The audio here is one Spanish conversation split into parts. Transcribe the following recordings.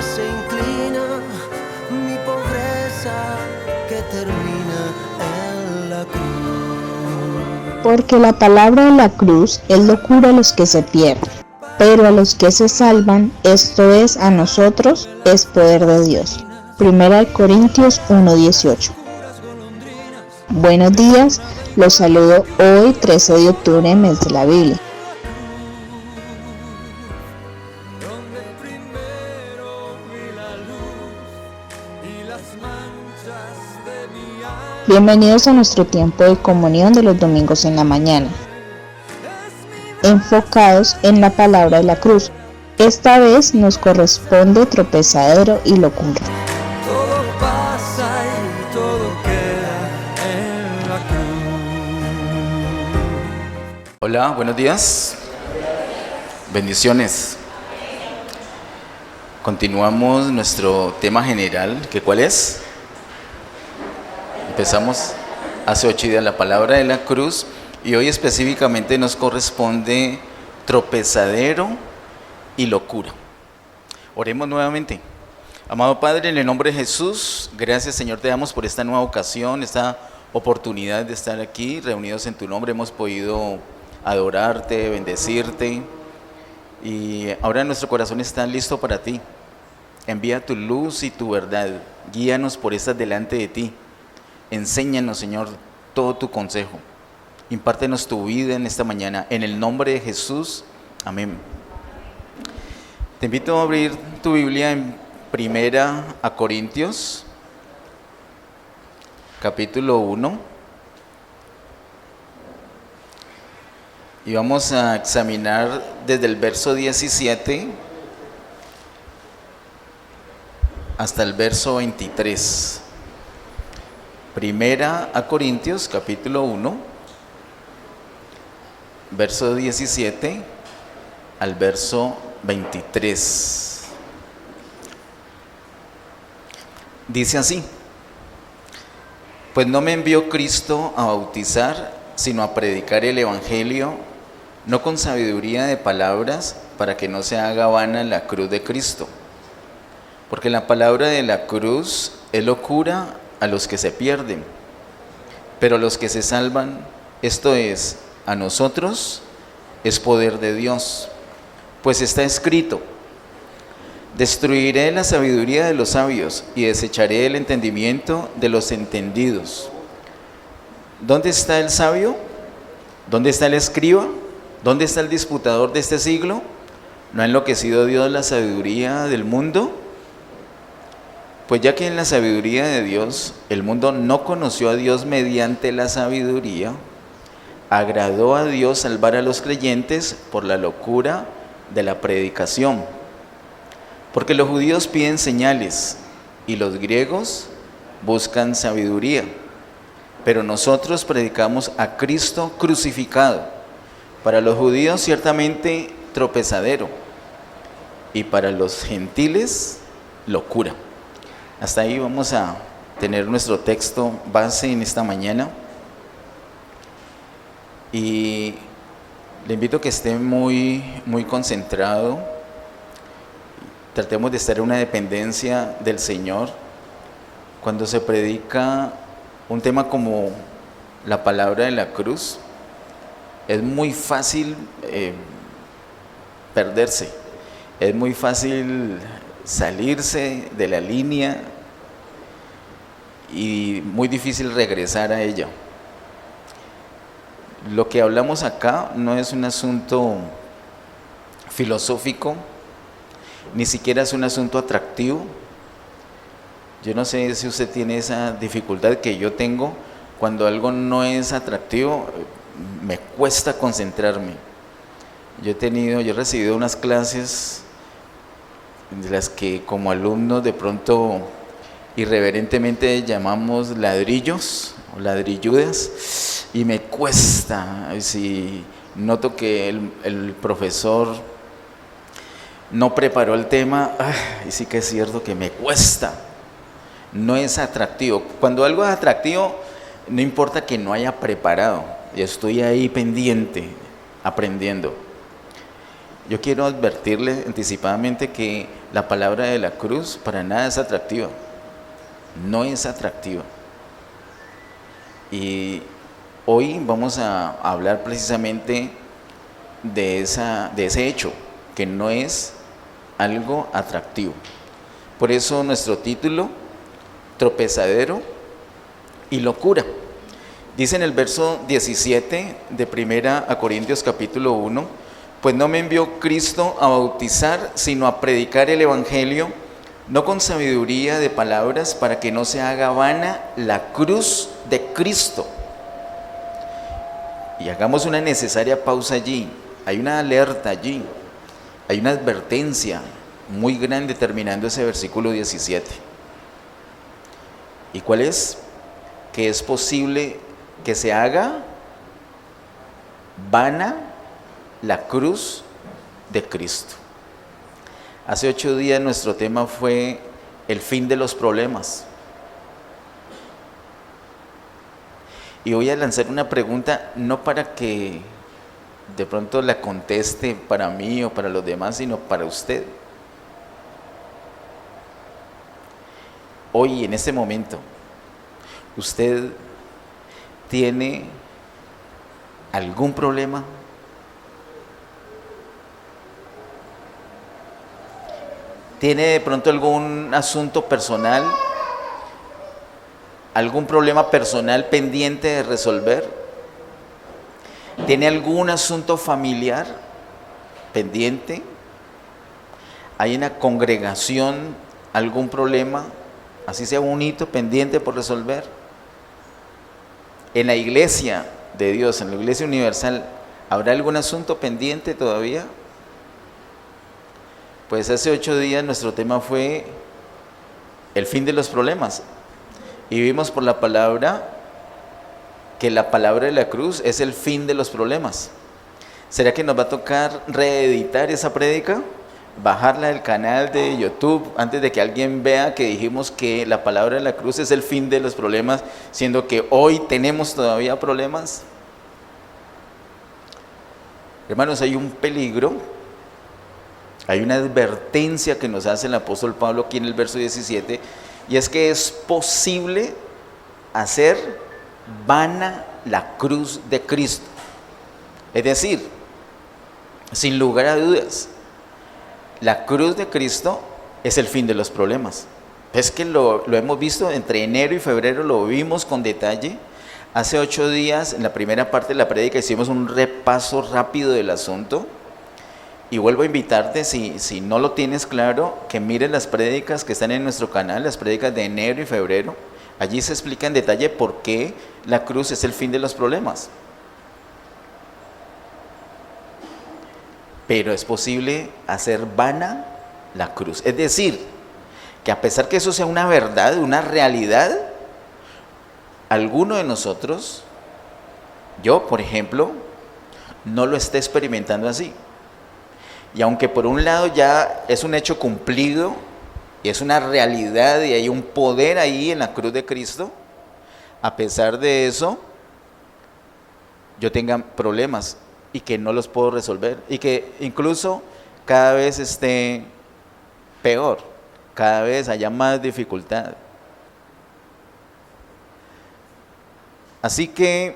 se inclina, mi pobreza que termina en la cruz. Porque la palabra de la cruz es locura a los que se pierden, pero a los que se salvan, esto es, a nosotros, es poder de Dios. 1 Corintios 1:18. Buenos días, los saludo hoy 13 de octubre, mes de la Biblia. Bienvenidos a nuestro tiempo de comunión de los domingos en la mañana, enfocados en la palabra de la cruz. Esta vez nos corresponde tropezadero y locura. Todo pasa y todo queda en la cruz. Hola, buenos días. Bendiciones. Continuamos nuestro tema general, que ¿cuál es? Empezamos hace 8 días la palabra de la cruz y hoy específicamente nos corresponde tropezadero y locura. Oremos nuevamente. Amado Padre, en el nombre de Jesús, gracias Señor te damos por esta nueva ocasión, esta oportunidad de estar aquí reunidos en tu nombre. Hemos podido adorarte, bendecirte y ahora nuestro corazón está listo para ti. Envía tu luz y tu verdad, guíanos por estas delante de ti. Enséñanos, Señor, todo tu consejo. Impártenos tu vida en esta mañana. En el nombre de Jesús, amén. Te invito a abrir tu Biblia en 1 Corintios, capítulo 1. Y vamos a examinar desde el verso 17 hasta el verso 23. 1 Corintios, capítulo 1, verso 17 al verso 23. Dice así: pues no me envió Cristo a bautizar, sino a predicar el Evangelio, no con sabiduría de palabras, para que no se haga vana la cruz de Cristo. Porque la palabra de la cruz es locura a los que se pierden, pero a los que se salvan, esto es, a nosotros, es poder de Dios. Pues está escrito: destruiré la sabiduría de los sabios y desecharé el entendimiento de los entendidos. ¿Dónde está el sabio? ¿Dónde está el escriba? ¿Dónde está el disputador de este siglo? ¿No ha enloquecido Dios la sabiduría del mundo? Pues ya que en la sabiduría de Dios el mundo no conoció a Dios mediante la sabiduría, agradó a Dios salvar a los creyentes por la locura de la predicación. Porque los judíos piden señales y los griegos buscan sabiduría, pero nosotros predicamos a Cristo crucificado, para los judíos ciertamente tropezadero y para los gentiles locura. Hasta ahí vamos a tener nuestro texto base en esta mañana y le invito a que esté muy concentrado. Tratemos de estar en una dependencia del Señor. Cuando se predica un tema como la palabra de la cruz, es muy fácil perderse, es muy fácil salirse de la línea y muy difícil regresar a ella. Lo que hablamos acá no es un asunto filosófico, ni siquiera es un asunto atractivo. Yo no sé si usted tiene esa dificultad que yo tengo. Cuando algo no es atractivo, me cuesta concentrarme. Yo he recibido unas clases de las que como alumnos de pronto irreverentemente llamamos ladrillos o ladrilludas, y me cuesta. Si noto que el profesor no preparó el tema, y sí que es cierto que me cuesta, no es atractivo. Cuando algo es atractivo, no importa que no haya preparado, yo estoy ahí pendiente, aprendiendo. yo quiero advertirle anticipadamente que la palabra de la cruz para nada es atractiva. No es atractiva. Y hoy vamos a hablar precisamente de ese hecho, que no es algo atractivo. Por eso nuestro título, tropezadero y locura. Dice en el verso 17 de 1 Corintios capítulo 1, pues no me envió Cristo a bautizar, sino a predicar el evangelio, no con sabiduría de palabras, para que no se haga vana la cruz de Cristo. Y hagamos una necesaria pausa allí. Hay una alerta allí, hay una advertencia muy grande terminando ese versículo 17. ¿Y cuál es? Que es posible que se haga vana la cruz de Cristo. Hace 8 días nuestro tema fue el fin de los problemas. Y voy a lanzar una pregunta, no para que de pronto la conteste para mí o para los demás, sino para usted. Hoy, en este momento, ¿usted tiene algún problema? ¿Tiene de pronto algún asunto personal? ¿Algún problema personal pendiente de resolver? ¿Tiene algún asunto familiar pendiente? ¿Hay en la congregación algún problema, así sea un hito pendiente por resolver? ¿En la iglesia de Dios, en la iglesia universal, habrá algún asunto pendiente todavía? Pues hace 8 días nuestro tema fue el fin de los problemas. Y vimos por la palabra que la palabra de la cruz es el fin de los problemas. ¿Será que nos va a tocar reeditar esa prédica? Bajarla del canal de YouTube antes de que alguien vea que dijimos que la palabra de la cruz es el fin de los problemas, siendo que hoy tenemos todavía problemas. Hermanos, hay un peligro, hay una advertencia que nos hace el apóstol Pablo aquí en el verso 17, y es que es posible hacer vana la cruz de Cristo. Es decir, sin lugar a dudas, la cruz de Cristo es el fin de los problemas. Es que lo hemos visto entre enero y febrero, lo vimos con detalle. Hace 8 días, en la primera parte de la prédica, hicimos un repaso rápido del asunto. Y vuelvo a invitarte, si no lo tienes claro, que mires las prédicas que están en nuestro canal, las prédicas de enero y febrero. Allí se explica en detalle por qué la cruz es el fin de los problemas. Pero es posible hacer vana la cruz. Es decir, que a pesar que eso sea una verdad, una realidad, alguno de nosotros, yo por ejemplo, no lo esté experimentando así. Y aunque por un lado ya es un hecho cumplido, y es una realidad y hay un poder ahí en la cruz de Cristo, a pesar de eso, yo tenga problemas y que no los puedo resolver, y que incluso cada vez esté peor, cada vez haya más dificultad. Así que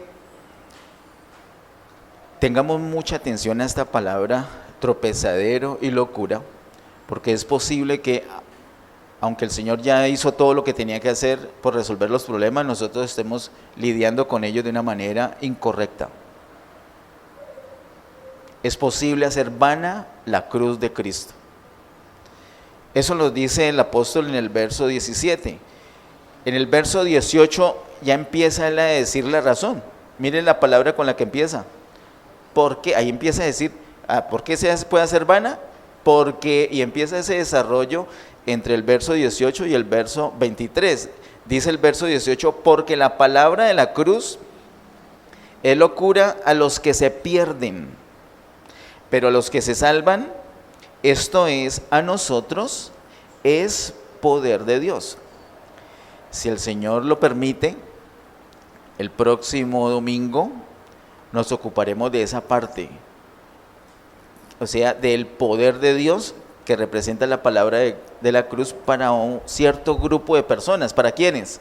tengamos mucha atención a esta palabra, tropezadero y locura, porque es posible que, aunque el Señor ya hizo todo lo que tenía que hacer por resolver los problemas, nosotros estemos lidiando con ellos de una manera incorrecta. Es posible hacer vana la cruz de Cristo. Eso lo dice el apóstol en el verso 17. En el verso 18 ya empieza él a decir la razón. Miren la palabra con la que empieza. Porque ahí empieza a decir, ¿por qué se puede hacer vana? Porque, y empieza ese desarrollo entre el verso 18 y el verso 23. Dice el verso 18, porque la palabra de la cruz es locura a los que se pierden, pero a los que se salvan, esto es, a nosotros, es poder de Dios. Si el Señor lo permite, el próximo domingo nos ocuparemos de esa parte. o sea, del poder de Dios que representa la palabra de la cruz para un cierto grupo de personas. ¿Para quiénes?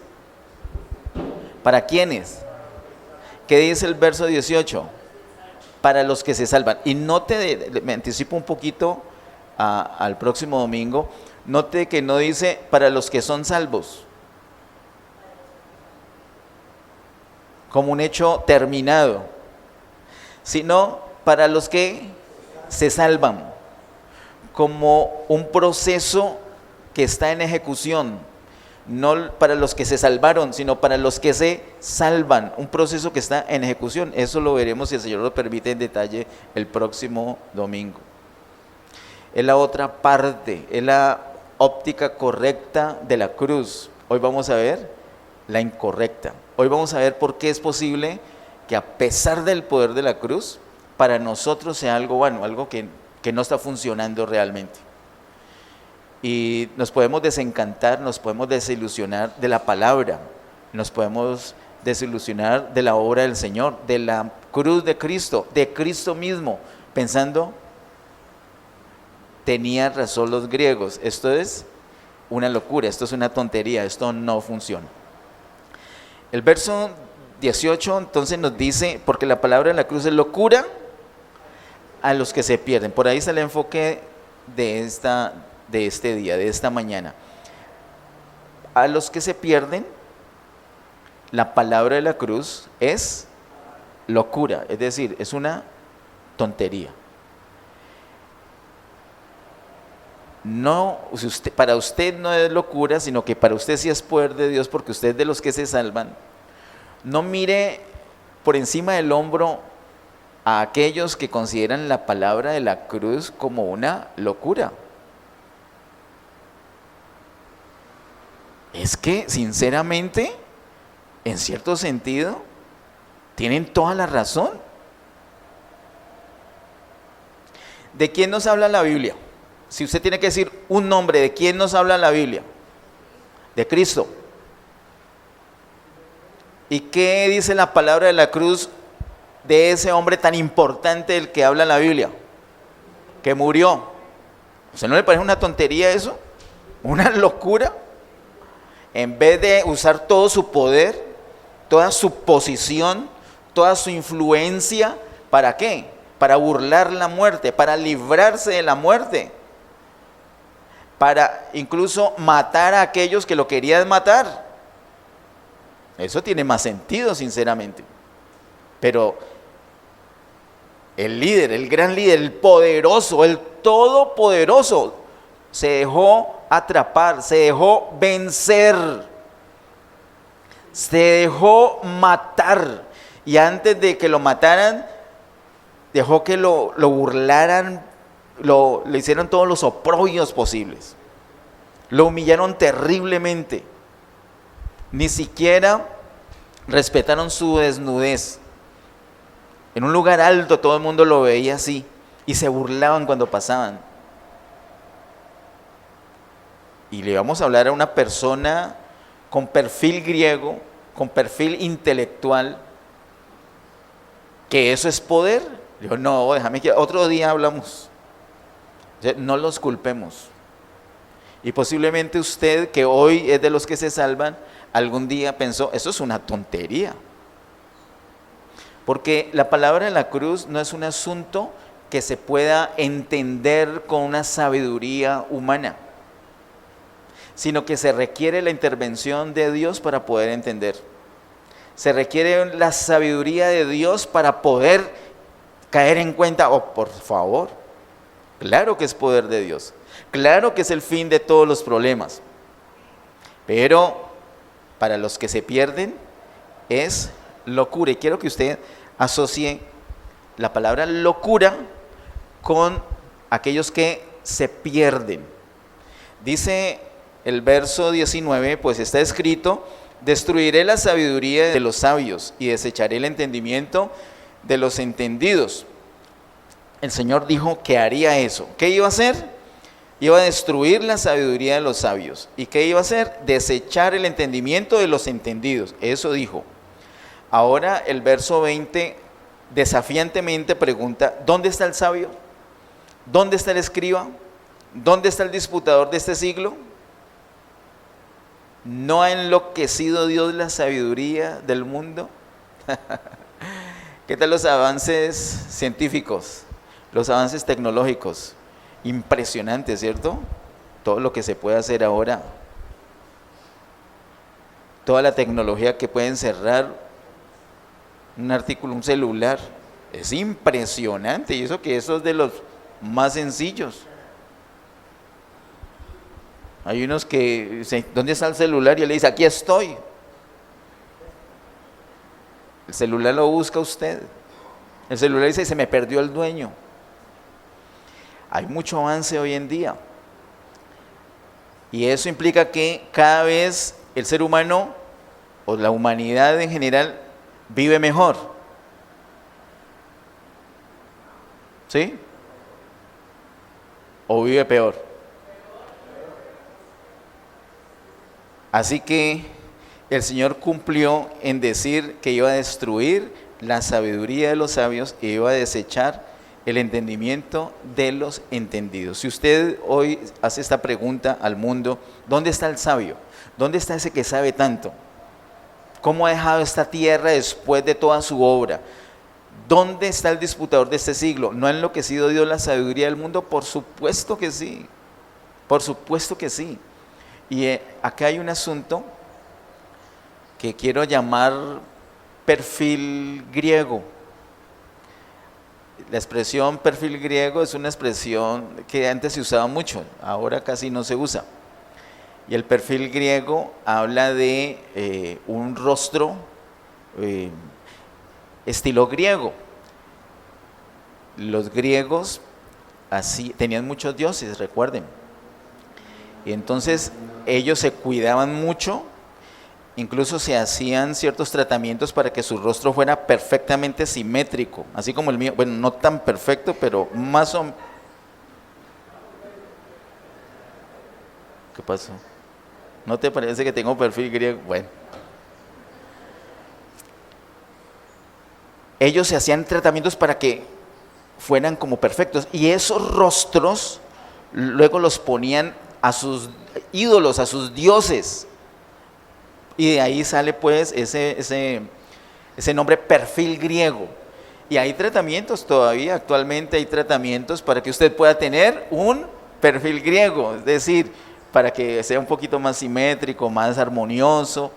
¿Para quiénes? ¿Qué dice el verso 18? Para los que se salvan. Y note, me anticipo un poquito al próximo domingo, note que no dice para los que son salvos, como un hecho terminado, sino para los que se salvan, como un proceso que está en ejecución, no para los que se salvaron, sino para los que se salvan, un proceso que está en ejecución. Eso lo veremos, si el Señor lo permite, en detalle el próximo domingo. Es la otra parte, es la óptica correcta de la cruz. Hoy vamos a ver la incorrecta. Hoy vamos a ver por qué es posible que, a pesar del poder de la cruz, para nosotros sea algo vano, algo que no está funcionando realmente. Y nos podemos desencantar, nos podemos desilusionar de la palabra, nos podemos desilusionar de la obra del Señor, de la cruz de Cristo mismo, pensando, tenía razón los griegos, esto es una locura, esto es una tontería, esto no funciona. El verso 18 entonces nos dice, porque la palabra de la cruz es locura a los que se pierden. Por ahí está el enfoque de este día, de esta mañana. A los que se pierden, la palabra de la cruz es locura, es decir, es una tontería. No, para usted no es locura, sino que para usted sí es poder de Dios, porque usted es de los que se salvan. No mire por encima del hombro a aquellos que consideran la palabra de la cruz como una locura. Es que, sinceramente, en cierto sentido, tienen toda la razón. ¿De quién nos habla la Biblia? Si usted tiene que decir un nombre, ¿de quién nos habla la Biblia? De Cristo. ¿Y qué dice la palabra de la cruz de ese hombre tan importante del que habla la Biblia? Que murió. ¿A usted no le parece una tontería eso? ¿Una locura? En vez de usar todo su poder, toda su posición, toda su influencia, ¿para qué? Para burlar la muerte, para librarse de la muerte, para incluso matar a aquellos que lo querían matar. Eso tiene más sentido, sinceramente. Pero el líder, el gran líder, el poderoso, el todopoderoso, se dejó atrapar, se dejó vencer, se dejó matar. Y antes de que lo mataran, dejó que lo burlaran, le hicieron todos los oprobios posibles. Lo humillaron terriblemente. Ni siquiera respetaron su desnudez. En un lugar alto todo el mundo lo veía así y se burlaban cuando pasaban. Y le vamos a hablar a una persona con perfil griego, con perfil intelectual, que eso es poder. Dijo, no, déjame que otro día hablamos. No los culpemos. Y posiblemente usted, que hoy es de los que se salvan, algún día pensó, eso es una tontería. Porque la palabra de la cruz no es un asunto que se pueda entender con una sabiduría humana, sino que se requiere la intervención de Dios para poder entender. Se requiere la sabiduría de Dios para poder caer en cuenta, oh, por favor, claro que es poder de Dios, claro que es el fin de todos los problemas, pero para los que se pierden es locura. Y quiero que usted asocie la palabra locura con aquellos que se pierden. Dice el verso 19, pues está escrito, destruiré la sabiduría de los sabios y desecharé el entendimiento de los entendidos. El Señor dijo que haría eso. ¿Qué iba a hacer? Iba a destruir la sabiduría de los sabios. ¿Y qué iba a hacer? Desechar el entendimiento de los entendidos. Eso dijo. Ahora el verso 20 desafiantemente pregunta, ¿dónde está el sabio? ¿Dónde está el escriba? ¿Dónde está el disputador de este siglo? ¿No ha enloquecido Dios la sabiduría del mundo? ¿Qué tal los avances científicos? Los avances tecnológicos. Impresionante, ¿cierto? Todo lo que se puede hacer ahora. Toda la tecnología que puede encerrar un artículo, un celular. Es impresionante. Y eso que eso es de los más sencillos. Hay unos que dicen, ¿dónde está el celular? Y él le dice, aquí estoy. El celular lo busca usted. El celular dice, se me perdió el dueño. Hay mucho avance hoy en día. Y eso implica que cada vez el ser humano, o la humanidad en general, vive mejor. ¿Sí? ¿O vive peor? Así que el Señor cumplió en decir que iba a destruir la sabiduría de los sabios e iba a desechar el entendimiento de los entendidos. Si usted hoy hace esta pregunta al mundo, ¿dónde está el sabio? ¿Dónde está ese que sabe tanto? ¿Cómo ha dejado esta tierra después de toda su obra? ¿Dónde está el disputador de este siglo? ¿No ha enloquecido Dios la sabiduría del mundo? Por supuesto que sí. Por supuesto que sí. Y acá hay un asunto que quiero llamar perfil griego. La expresión perfil griego es una expresión que antes se usaba mucho, ahora casi no se usa. Y el perfil griego habla de un rostro estilo griego. Los griegos así tenían muchos dioses, recuerden. Y entonces ellos se cuidaban mucho, incluso se hacían ciertos tratamientos para que su rostro fuera perfectamente simétrico, así como el mío, bueno, no tan perfecto, pero más o menos. ¿Qué pasó? ¿No te parece que tengo perfil griego? Bueno. Ellos se hacían tratamientos para que fueran como perfectos, y esos rostros luego los ponían a sus ídolos, a sus dioses, y de ahí sale pues ese nombre perfil griego. Y hay tratamientos todavía, actualmente hay tratamientos para que usted pueda tener un perfil griego, es decir, para que sea un poquito más simétrico, más armonioso,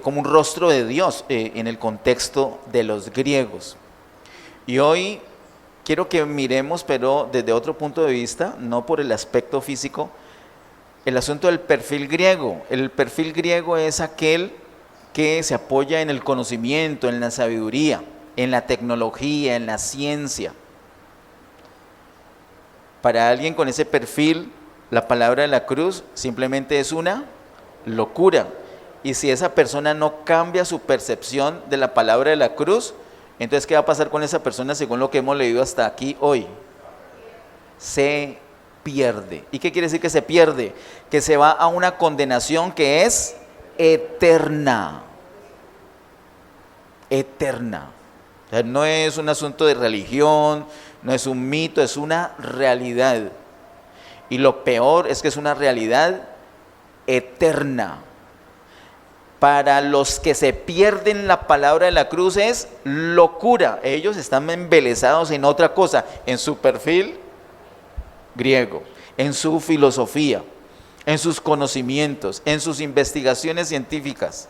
como un rostro de Dios en el contexto de los griegos. Y hoy quiero que miremos, pero desde otro punto de vista, no por el aspecto físico, el asunto del perfil griego. El perfil griego es aquel que se apoya en el conocimiento, en la sabiduría, en la tecnología, en la ciencia. Para alguien con ese perfil, la palabra de la cruz simplemente es una locura. Y si esa persona no cambia su percepción de la palabra de la cruz, entonces, ¿qué va a pasar con esa persona según lo que hemos leído hasta aquí hoy? Se pierde. ¿Y qué quiere decir que se pierde? Que se va a una condenación que es eterna. Eterna. O sea, no es un asunto de religión, no es un mito, es una realidad. Y lo peor es que es una realidad eterna. Para los que se pierden la palabra de la cruz es locura. Ellos están embelesados en otra cosa, en su perfil griego, en su filosofía, en sus conocimientos, en sus investigaciones científicas,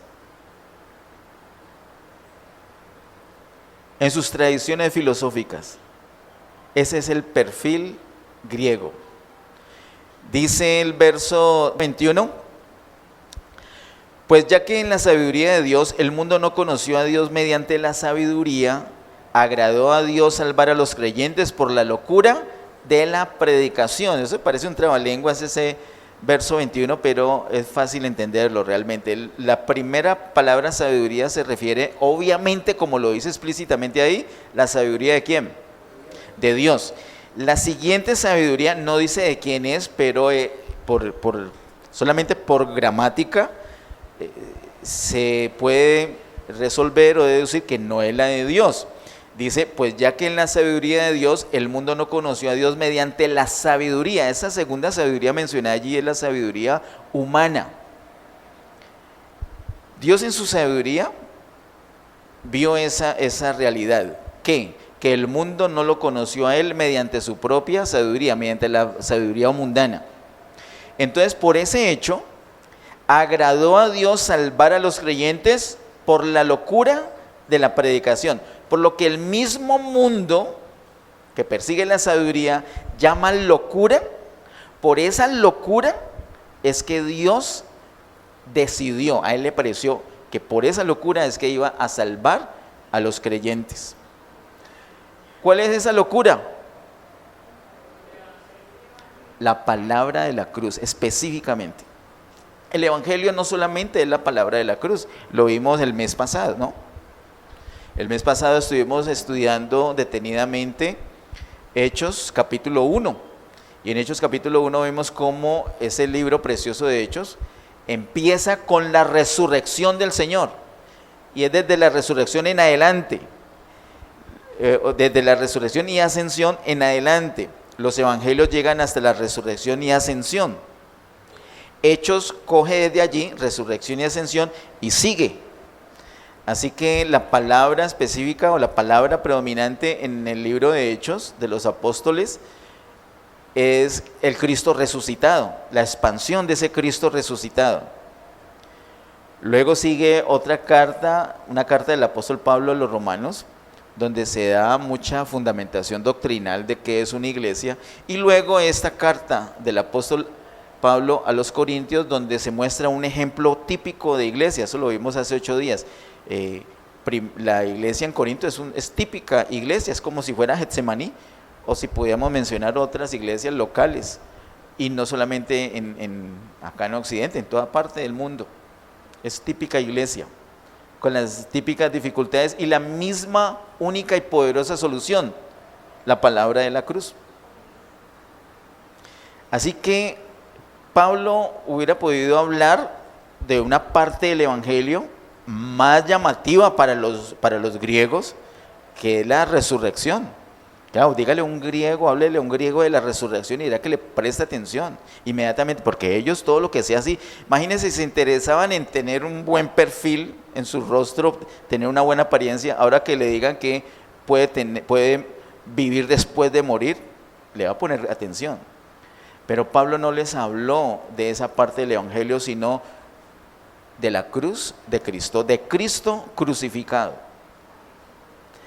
en sus tradiciones filosóficas. Ese es el perfil griego. Dice el verso 21. Pues ya que en la sabiduría de Dios el mundo no conoció a Dios mediante la sabiduría, agradó a Dios salvar a los creyentes por la locura de la predicación. Eso parece un trabalenguas ese verso 21, pero es fácil entenderlo realmente. La primera palabra sabiduría se refiere, obviamente, como lo dice explícitamente ahí, la sabiduría de ¿quién? De Dios. La siguiente sabiduría no dice de quién es, pero solamente por gramática se puede resolver o deducir que no es la de Dios. Dice, pues ya que en la sabiduría de Dios el mundo no conoció a Dios mediante la sabiduría. Esa segunda sabiduría mencionada allí es la sabiduría humana. Dios en su sabiduría vio esa realidad. ¿Qué? Que el mundo no lo conoció a Él mediante su propia sabiduría, mediante la sabiduría mundana. Entonces, por ese hecho, agradó a Dios salvar a los creyentes por la locura de la predicación. Por lo que el mismo mundo que persigue la sabiduría llama locura, por esa locura es que Dios decidió, a Él le pareció que por esa locura es que iba a salvar a los creyentes. ¿Cuál es esa locura? La palabra de la cruz, específicamente. El Evangelio no solamente es la palabra de la cruz, lo vimos el mes pasado, ¿no? El mes pasado estuvimos estudiando detenidamente Hechos capítulo 1. Y en Hechos capítulo 1 vemos cómo ese libro precioso de Hechos empieza con la resurrección del Señor. Y es desde la resurrección en adelante, desde la resurrección y ascensión en adelante. Los evangelios llegan hasta la resurrección y ascensión. Hechos coge desde allí, resurrección y ascensión, y sigue. Así que la palabra específica o la palabra predominante en el libro de Hechos de los apóstoles es el Cristo resucitado, la expansión de ese Cristo resucitado. Luego sigue otra carta, una carta del apóstol Pablo a los romanos, donde se da mucha fundamentación doctrinal de qué es una iglesia. Y luego esta carta del apóstol Pablo a los corintios, donde se muestra un ejemplo típico de iglesia. Eso lo vimos hace 8 días. La iglesia en Corinto es típica iglesia, es como si fuera Getsemaní, o si pudiéramos mencionar otras iglesias locales, y no solamente acá en Occidente, en toda parte del mundo. Es típica iglesia, con las típicas dificultades y la misma única y poderosa solución, la palabra de la cruz. Así que Pablo hubiera podido hablar de una parte del evangelio más llamativa para los griegos, que es la resurrección. Claro, dígale a un griego, háblele a un griego de la resurrección y dirá que le preste atención inmediatamente, porque ellos todo lo que sea así, imagínense si se interesaban en tener un buen perfil en su rostro, tener una buena apariencia, ahora que le digan que puede vivir después de morir, le va a poner atención. Pero Pablo no les habló de esa parte del evangelio, sino de la cruz de Cristo crucificado.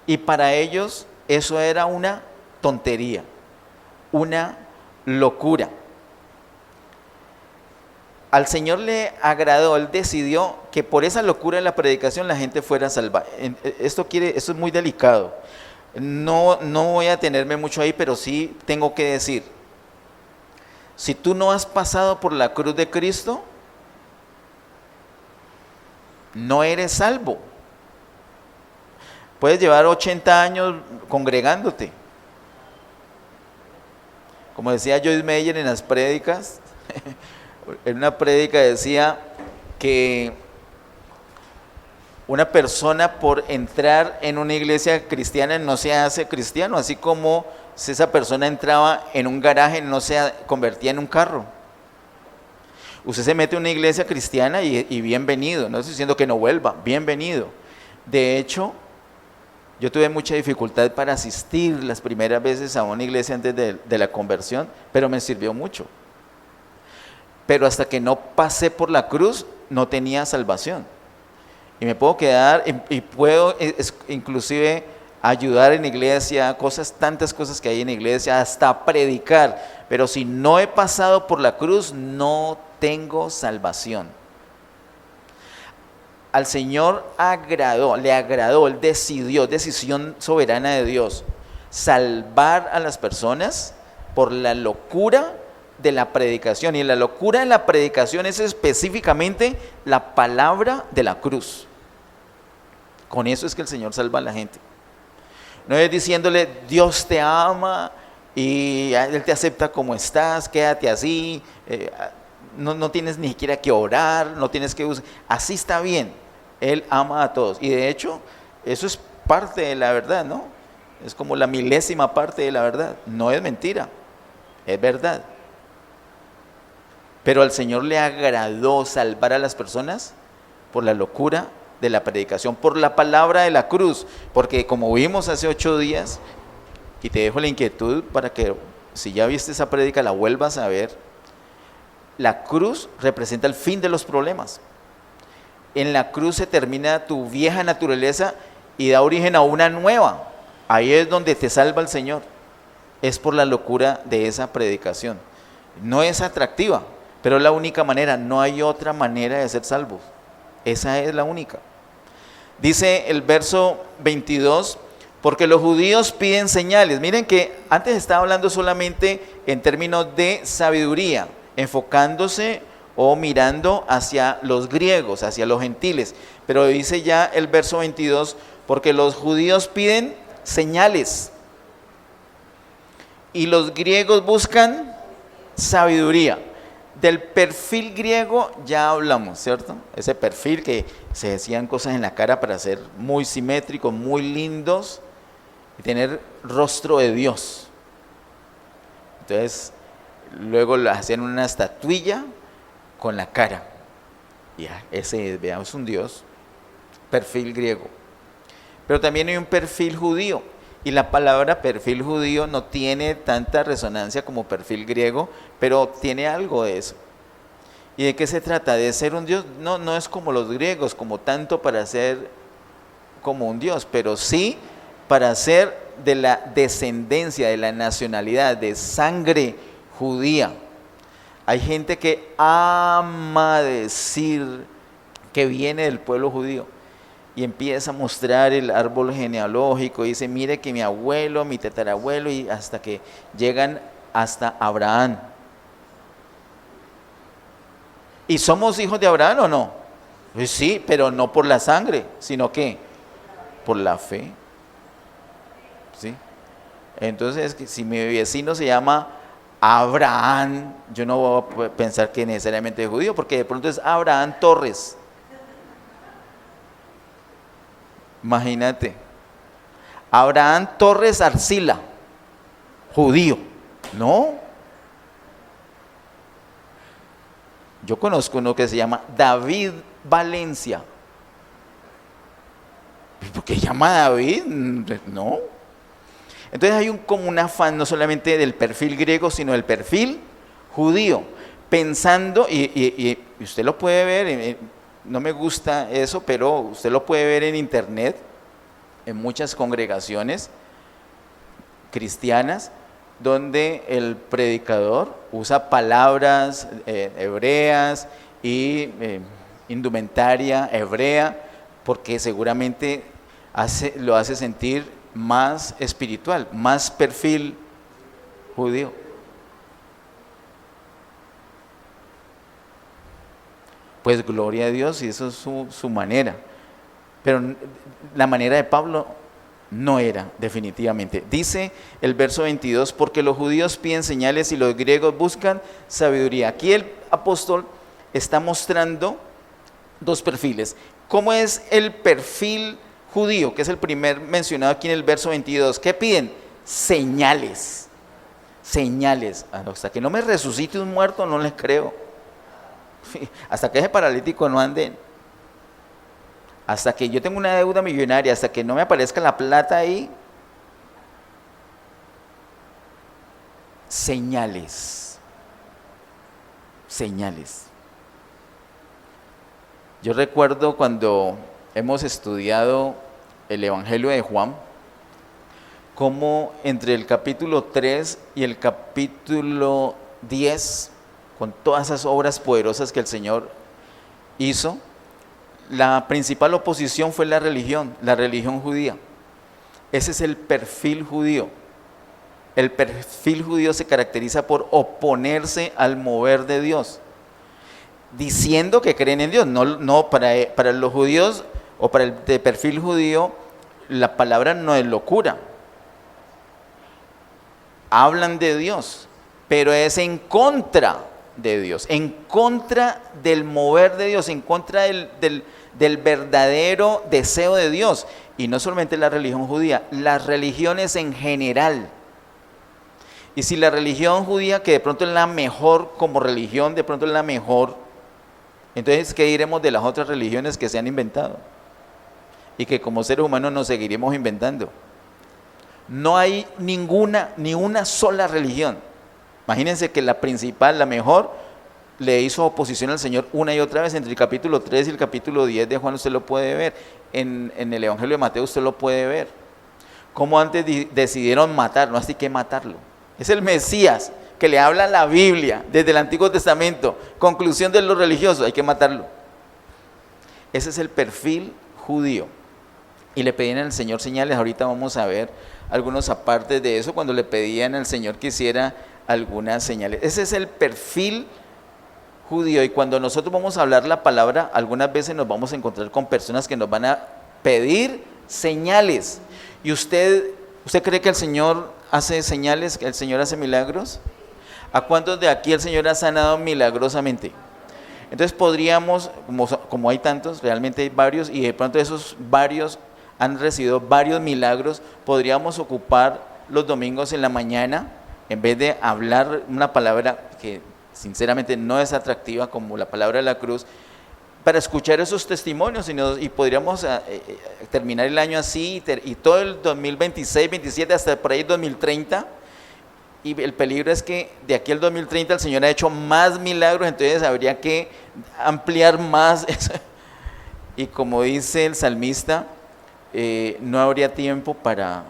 Y para ellos eso era una tontería, una locura. Al Señor le agradó, Él decidió que por esa locura de la predicación la gente fuera salva. Esto es muy delicado. No voy a detenerme mucho ahí, pero sí tengo que decir, si tú no has pasado por la cruz de Cristo, no eres salvo. Puedes llevar 80 años congregándote. Como decía Joyce Meyer en las prédicas, en una prédica decía que una persona por entrar en una iglesia cristiana no se hace cristiano, así como si esa persona entraba en un garaje no se convertía en un carro. Usted se mete en una iglesia cristiana y bienvenido, no estoy diciendo que no vuelva, bienvenido. De hecho, yo tuve mucha dificultad para asistir las primeras veces a una iglesia antes de la conversión, pero me sirvió mucho. Pero hasta que no pasé por la cruz, no tenía salvación. Y me puedo quedar, y puedo inclusive ayudar en iglesia, tantas cosas que hay en iglesia, hasta predicar. Pero si no he pasado por la cruz, no tengo salvación. Al Señor le agradó, Él decidió, decisión soberana de Dios, salvar a las personas por la locura de la predicación. Y la locura de la predicación es específicamente la palabra de la cruz. Con eso es que el Señor salva a la gente. No es diciéndole, Dios te ama y Él te acepta como estás, quédate así, no tienes ni siquiera que orar, no tienes que usar, así está bien. Él ama a todos. Y de hecho, eso es parte de la verdad, ¿no? es como la milésima parte de la verdad. No es mentira, es verdad. Pero al Señor le agradó salvar a las personas por la locura de la predicación, por la palabra de la cruz, porque como vimos hace 8 días, y te dejo la inquietud para que si ya viste esa prédica la vuelvas a ver, la cruz representa el fin de los problemas. En la cruz se termina tu vieja naturaleza y da origen a una nueva. Ahí es donde te salva el Señor. Es por la locura de esa predicación. No es atractiva, pero es la única manera. No hay otra manera de ser salvos. Esa es la única. Dice el verso 22, porque los judíos piden señales. Miren que antes estaba hablando solamente en términos de sabiduría, enfocándose o mirando hacia los griegos, hacia los gentiles. Pero dice ya el verso 22, porque los judíos piden señales y los griegos buscan sabiduría. Del perfil griego ya hablamos, ¿cierto? Ese perfil que se decían cosas en la cara para ser muy simétricos, muy lindos y tener rostro de Dios. Entonces, luego hacían una estatuilla con la cara. Ya, ese veamos un Dios, perfil griego. Pero también hay un perfil judío. Y la palabra perfil judío no tiene tanta resonancia como perfil griego, pero tiene algo de eso. ¿Y de qué se trata? ¿De ser un Dios? No, no es como los griegos, como tanto para ser como un Dios, pero sí para ser de la descendencia, de la nacionalidad, de sangre judía. Hay gente que ama decir que viene del pueblo judío. Y empieza a mostrar el árbol genealógico, y dice, mire que mi abuelo, mi tatarabuelo, y hasta que llegan hasta Abraham. ¿Y somos hijos de Abraham o no? Pues sí, pero no por la sangre, sino que por la fe. ¿Sí? Entonces, si mi vecino se llama Abraham, yo no voy a pensar que necesariamente es judío, porque de pronto es Abraham Torres. Imagínate, Abraham Torres Arcila, judío, ¿no? Yo conozco uno que se llama David Valencia. ¿Por qué llama David? No. Entonces hay como un afán no solamente del perfil griego, sino del perfil judío, pensando, y usted lo puede ver, no me gusta eso, pero usted lo puede ver en internet, en muchas congregaciones cristianas, donde el predicador usa palabras hebreas y indumentaria hebrea, porque seguramente lo hace sentir más espiritual, más perfil judío. Pues gloria a Dios, y eso es su manera. Pero la manera de Pablo no era, definitivamente. Dice el verso 22, porque los judíos piden señales y los griegos buscan sabiduría. Aquí el apóstol está mostrando dos perfiles. ¿Cómo es el perfil judío, que es el primer mencionado aquí en el verso 22? ¿Qué piden? Señales. Señales. Hasta que no me resucite un muerto no les creo. Hasta que ese paralítico no ande, hasta que yo tenga una deuda millonaria, hasta que no me aparezca la plata ahí. Señales. Señales. Yo recuerdo cuando hemos estudiado el Evangelio de Juan, cómo entre el capítulo 3 y el capítulo 10, con todas esas obras poderosas que el Señor hizo, la principal oposición fue la religión judía. Ese es el perfil judío. El perfil judío se caracteriza por oponerse al mover de Dios, diciendo que creen en Dios. No para los judíos o para el de perfil judío, la palabra no es locura. Hablan de Dios, pero es en contra de Dios, en contra del mover de Dios, en contra del verdadero deseo de Dios. Y no solamente la religión judía, las religiones en general. Y si la religión judía, que de pronto es la mejor como religión, de pronto es la mejor, entonces ¿qué diremos de las otras religiones que se han inventado? Y que como seres humanos nos seguiremos inventando. No hay ni una sola religión. Imagínense que la principal, la mejor, le hizo oposición al Señor una y otra vez. Entre el capítulo 3 y el capítulo 10 de Juan usted lo puede ver. En el Evangelio de Mateo usted lo puede ver. Cómo antes decidieron matarlo, así que matarlo. Es el Mesías que le habla la Biblia desde el Antiguo Testamento. Conclusión de los religiosos, hay que matarlo. Ese es el perfil judío. Y le pedían al Señor señales. Ahorita vamos a ver algunos apartes de eso, cuando le pedían al Señor que hiciera algunas señales. Ese es el perfil judío. Y cuando nosotros vamos a hablar la palabra, algunas veces nos vamos a encontrar con personas que nos van a pedir señales. ¿Y usted cree que el Señor hace señales, que el Señor hace milagros? ¿A cuántos de aquí el Señor ha sanado milagrosamente? Entonces podríamos, como hay tantos, realmente hay varios, y de pronto esos varios han recibido varios milagros, podríamos ocupar los domingos en la mañana, en vez de hablar una palabra que sinceramente no es atractiva como la palabra de la cruz, para escuchar esos testimonios, y podríamos terminar el año así, y todo el 2026, 27, hasta por ahí 2030, y el peligro es que de aquí al 2030 el Señor ha hecho más milagros, entonces habría que ampliar más, y como dice el salmista, no habría tiempo para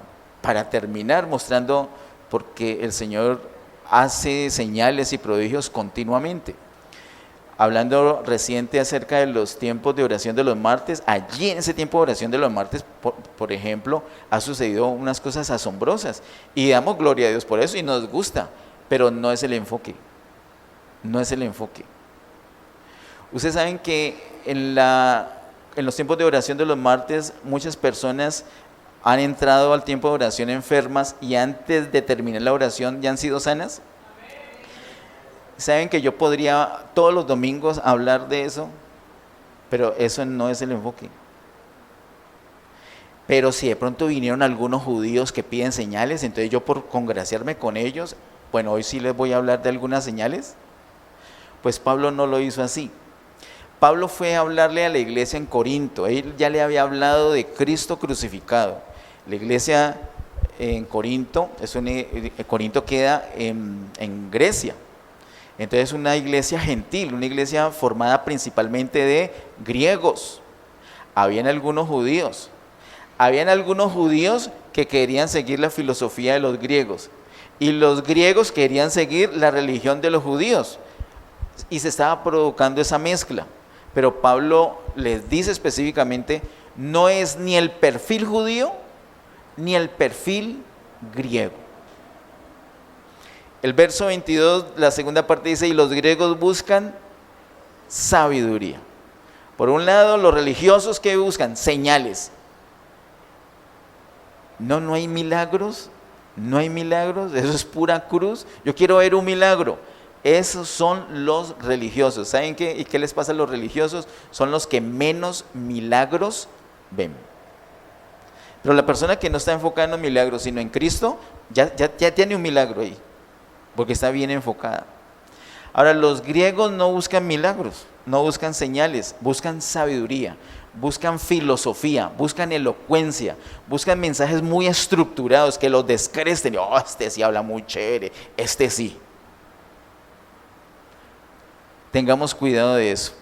terminar mostrando, porque el Señor hace señales y prodigios continuamente. Hablando reciente acerca de los tiempos de oración de los martes, allí en ese tiempo de oración de los martes, por ejemplo, ha sucedido unas cosas asombrosas y damos gloria a Dios por eso y nos gusta, pero no es el enfoque, no es el enfoque. Ustedes saben que en los tiempos de oración de los martes muchas personas han entrado al tiempo de oración enfermas y antes de terminar la oración ya han sido sanas. Saben que yo podría todos los domingos hablar de eso, pero eso no es el enfoque. Pero si de pronto vinieron algunos judíos que piden señales, entonces yo por congraciarme con ellos, bueno, hoy sí les voy a hablar de algunas señales. Pues Pablo no lo hizo así. Pablo fue a hablarle a la iglesia en Corinto. Él ya le había hablado de Cristo crucificado. La iglesia en Corinto, Corinto queda en Grecia. Entonces una iglesia gentil, una iglesia formada principalmente de griegos. Habían algunos judíos que querían seguir la filosofía de los griegos. Y los griegos querían seguir la religión de los judíos. Y se estaba provocando esa mezcla. Pero Pablo les dice específicamente, no es ni el perfil judío, ni el perfil griego. El verso 22, la segunda parte dice, y los griegos buscan sabiduría. Por un lado, los religiosos que buscan señales. No hay milagros, eso es pura cruz. Yo quiero ver un milagro. Esos son los religiosos. ¿Saben qué? ¿Y qué les pasa a los religiosos? Son los que menos milagros ven. Pero la persona que no está enfocada en los milagros, sino en Cristo, ya tiene un milagro ahí, porque está bien enfocada. Ahora, los griegos no buscan milagros, no buscan señales, buscan sabiduría, buscan filosofía, buscan elocuencia, buscan mensajes muy estructurados que los descresten. Oh, este sí habla muy chévere, este sí. Tengamos cuidado de eso.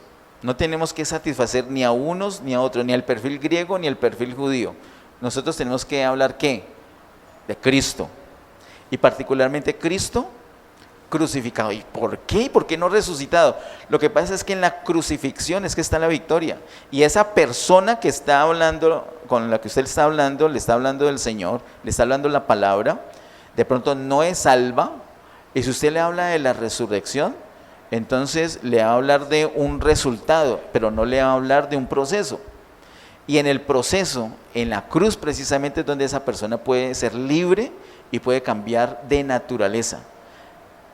No tenemos que satisfacer ni a unos ni a otros, ni al perfil griego ni al perfil judío. Nosotros tenemos que hablar, ¿qué? De Cristo. Y particularmente Cristo crucificado. ¿Y por qué? ¿Por qué no resucitado? Lo que pasa es que en la crucifixión es que está la victoria. Y esa persona que está hablando, con la que usted está hablando, le está hablando del Señor, le está hablando la palabra, de pronto no es salva. Y si usted le habla de la resurrección, entonces le va a hablar de un resultado, pero no le va a hablar de un proceso. Y en el proceso, en la cruz precisamente es donde esa persona puede ser libre y puede cambiar de naturaleza.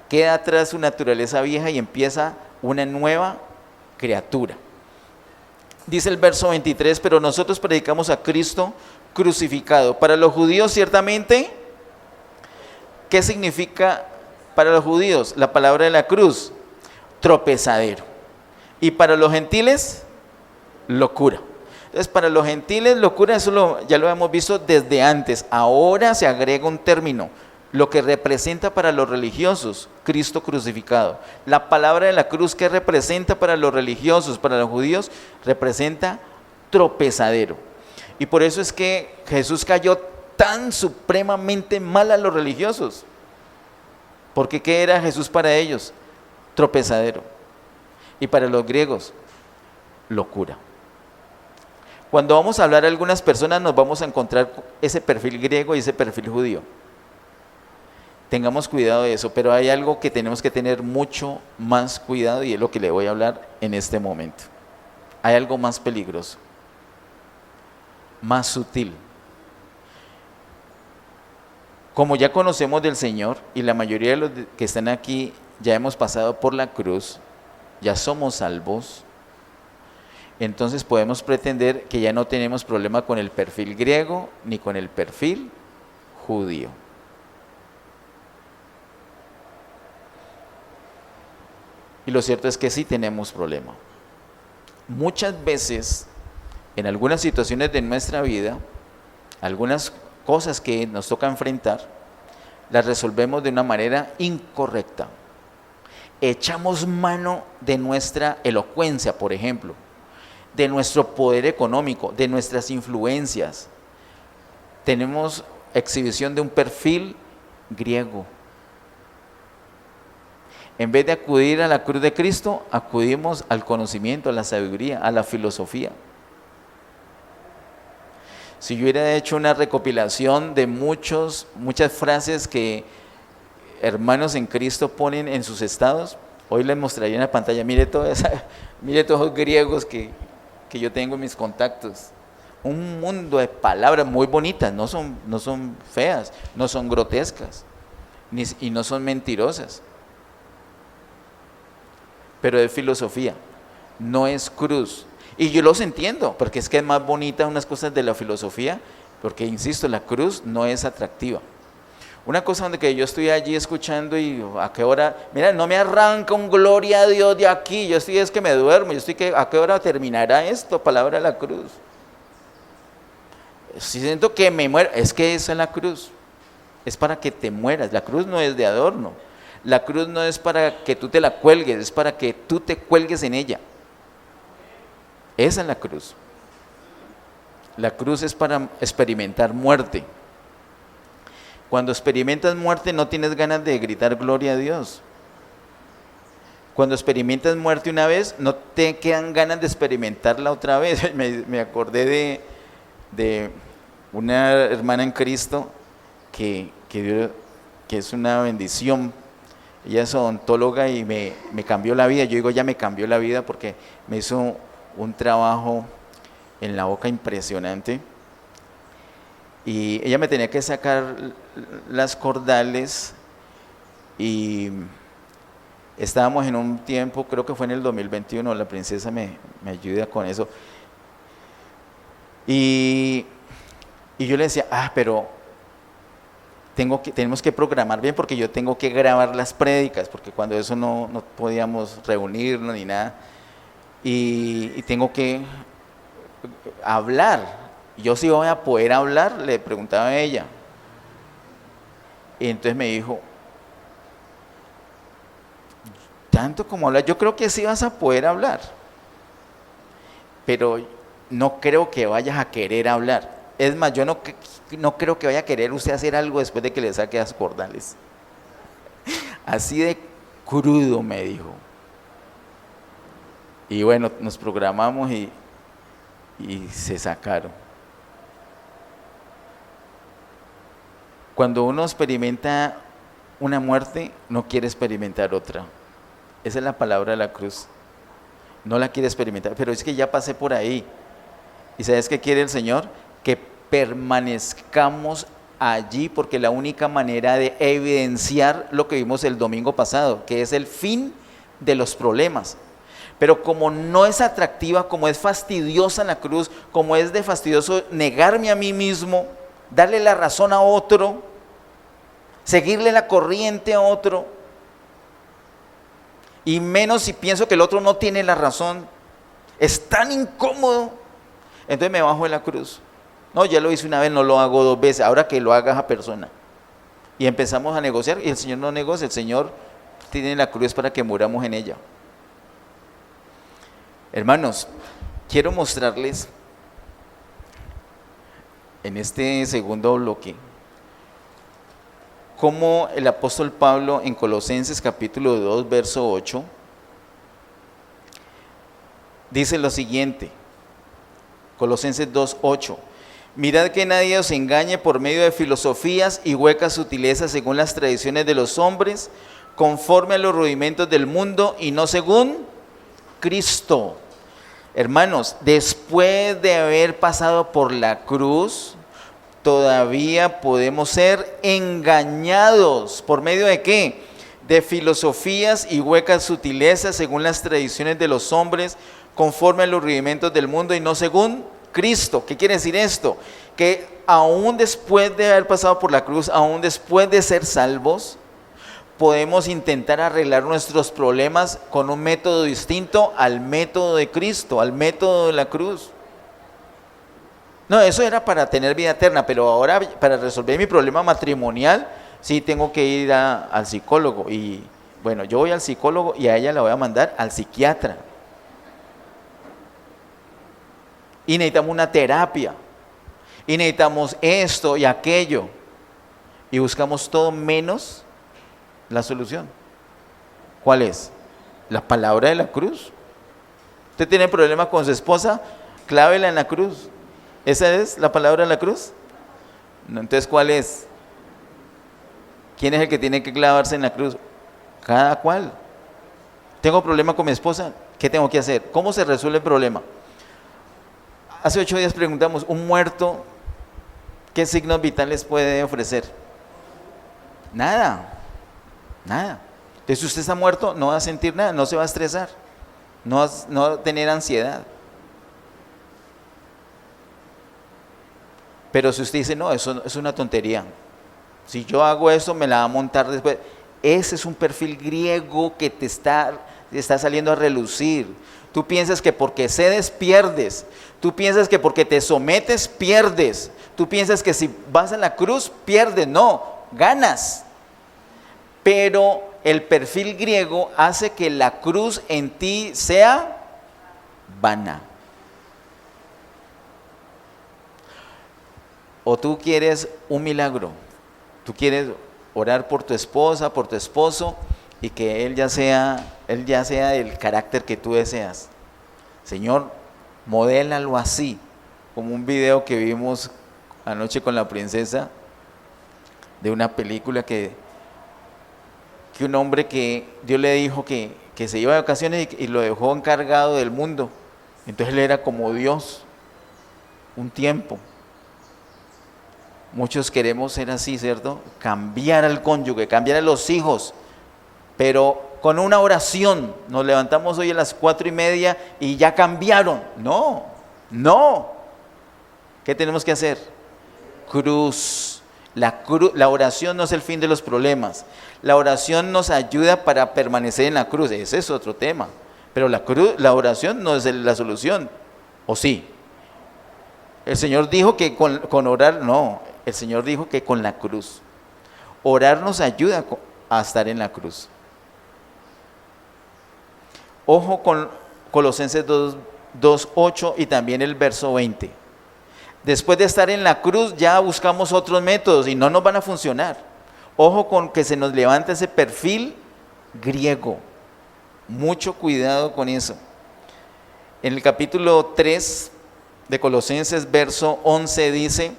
Queda atrás su naturaleza vieja y empieza una nueva criatura. Dice el verso 23, pero nosotros predicamos a Cristo crucificado. Para los judíos, ciertamente, ¿qué significa para los judíos la palabra de la cruz? Tropezadero. Y para los gentiles, locura. Entonces, para los gentiles, locura, ya lo hemos visto desde antes. Ahora se agrega un término, lo que representa para los religiosos, Cristo crucificado. La palabra de la cruz, ¿qué representa para los religiosos, para los judíos? Representa tropezadero. Y por eso es que Jesús cayó tan supremamente mal a los religiosos. Porque ¿qué era Jesús para ellos? Tropezadero. Y para los griegos, locura. Cuando vamos a hablar a algunas personas nos vamos a encontrar ese perfil griego y ese perfil judío. Tengamos cuidado de eso, pero hay algo que tenemos que tener mucho más cuidado y es lo que le voy a hablar en este momento. Hay algo más peligroso, más sutil. Como ya conocemos del Señor y la mayoría de los que están aquí ya hemos pasado por la cruz, ya somos salvos, entonces podemos pretender que ya no tenemos problema con el perfil griego ni con el perfil judío. Y lo cierto es que sí tenemos problema. Muchas veces, en algunas situaciones de nuestra vida, algunas cosas que nos toca enfrentar, las resolvemos de una manera incorrecta. Echamos mano de nuestra elocuencia, por ejemplo, de nuestro poder económico, de nuestras influencias. Tenemos exhibición de un perfil griego. En vez de acudir a la cruz de Cristo, acudimos al conocimiento, a la sabiduría, a la filosofía. Si yo hubiera hecho una recopilación de muchas frases que hermanos en Cristo ponen en sus estados, hoy les mostraría en la pantalla, mire todos esos griegos que yo tengo en mis contactos. Un mundo de palabras muy bonitas, no son feas, no son grotescas, y no son mentirosas. Pero es filosofía, no es cruz. Y yo los entiendo, porque es que es más bonita unas cosas de la filosofía, porque insisto, la cruz no es atractiva. Una cosa donde que yo estoy allí escuchando y a qué hora, mira, no me arranca un gloria a Dios de aquí, yo estoy es que me duermo, a qué hora terminará esto, palabra de la cruz. Si siento que me muero, es que esa es la cruz, es para que te mueras, la cruz no es de adorno. La cruz no es para que tú te la cuelgues, es para que tú te cuelgues en ella. Esa es la cruz. La cruz es para experimentar muerte. Cuando experimentas muerte no tienes ganas de gritar gloria a Dios. Cuando experimentas muerte una vez, no te quedan ganas de experimentarla otra vez. Me acordé de una hermana en Cristo que es una bendición. Ella es odontóloga y me cambió la vida. Yo digo, ya me cambió la vida porque me hizo un trabajo en la boca impresionante. Y ella me tenía que sacar las cordales y estábamos en un tiempo, creo que fue en el 2021, la princesa me ayuda con eso. Y yo le decía, pero tenemos que programar bien porque yo tengo que grabar las prédicas, porque cuando eso no podíamos reunirnos ni nada, y tengo que hablar. Yo sí voy a poder hablar, le preguntaba a ella, y entonces me dijo, tanto como hablar, yo creo que sí vas a poder hablar, pero no creo que vayas a querer hablar. Es más, yo no creo que vaya a querer usted hacer algo después de que le saque las cordales. Así de crudo me dijo. Y bueno, nos programamos y se sacaron. Cuando uno experimenta una muerte, no quiere experimentar otra. Esa es la palabra de la cruz. No la quiere experimentar, pero es que ya pasé por ahí. ¿Y sabes qué quiere el Señor? Que permanezcamos allí, porque la única manera de evidenciar lo que vimos el domingo pasado, que es el fin de los problemas. Pero como no es atractiva, como es fastidiosa la cruz, como es de fastidioso negarme a mí mismo, darle la razón a otro, seguirle la corriente a otro, y menos si pienso que el otro no tiene la razón, es tan incómodo, entonces me bajo de la cruz. No, ya lo hice una vez, no lo hago 2 veces, ahora que lo haga esa persona. Y empezamos a negociar, y el Señor no negocia, el Señor tiene la cruz para que muramos en ella. Hermanos, quiero mostrarles en este segundo bloque cómo el apóstol Pablo en Colosenses capítulo 2, verso 8, dice lo siguiente, Colosenses 2, 8. Mirad que nadie os engañe por medio de filosofías y huecas sutilezas según las tradiciones de los hombres, conforme a los rudimentos del mundo y no según Cristo. Hermanos, después de haber pasado por la cruz, todavía podemos ser engañados. ¿Por medio de qué? De filosofías y huecas sutilezas según las tradiciones de los hombres, conforme a los rudimentos del mundo y no según Cristo. ¿Qué quiere decir esto? Que aún después de haber pasado por la cruz, aún después de ser salvos, podemos intentar arreglar nuestros problemas con un método distinto al método de Cristo, al método de la cruz. No, eso era para tener vida eterna, pero ahora para resolver mi problema matrimonial, sí tengo que ir al psicólogo. Y bueno, yo voy al psicólogo y a ella la voy a mandar al psiquiatra. Y necesitamos una terapia. Y necesitamos esto y aquello. Y buscamos todo menos la solución. ¿Cuál es? La palabra de la cruz. ¿Usted tiene problemas con su esposa? Clávela en la cruz. ¿Esa es la palabra de la cruz? No, entonces, ¿cuál es? ¿Quién es el que tiene que clavarse en la cruz? Cada cual. ¿Tengo problema con mi esposa? ¿Qué tengo que hacer? ¿Cómo se resuelve el problema? Hace 8 días preguntamos, ¿un muerto qué signos vitales puede ofrecer? Nada. Nada. Entonces, si usted está muerto, no va a sentir nada, no se va a estresar, no va a tener ansiedad. Pero si usted dice, no, eso es una tontería, si yo hago eso me la va a montar después, ese es un perfil griego que te está saliendo a relucir. Tú piensas que porque cedes pierdes, tú piensas que porque te sometes pierdes, tú piensas que si vas a la cruz pierdes, no, ganas. Pero el perfil griego hace que la cruz en ti sea vana. O tú quieres un milagro, tú quieres orar por tu esposa, por tu esposo, y que él ya sea del carácter que tú deseas. Señor, modélalo así, como un video que vimos anoche con la princesa, de una película que un hombre que Dios le dijo que se iba de vacaciones y lo dejó encargado del mundo. Entonces él era como Dios, un tiempo. Muchos queremos ser así, ¿cierto? Cambiar al cónyuge, cambiar a los hijos, pero con una oración. Nos levantamos hoy a las 4:30 y ya cambiaron. No. ¿Qué tenemos que hacer? Cruz. La oración no es el fin de los problemas. La oración nos ayuda para permanecer en la cruz. Ese es otro tema. Pero la oración no es la solución. ¿O sí? El Señor dijo que con orar, no. El Señor dijo que con la cruz. Orar nos ayuda a estar en la cruz. Ojo con Colosenses 2:8 y también el verso 20. Después de estar en la cruz ya buscamos otros métodos y no nos van a funcionar. Ojo con que se nos levanta ese perfil griego. Mucho cuidado con eso. En el capítulo 3 de Colosenses, verso 11 dice,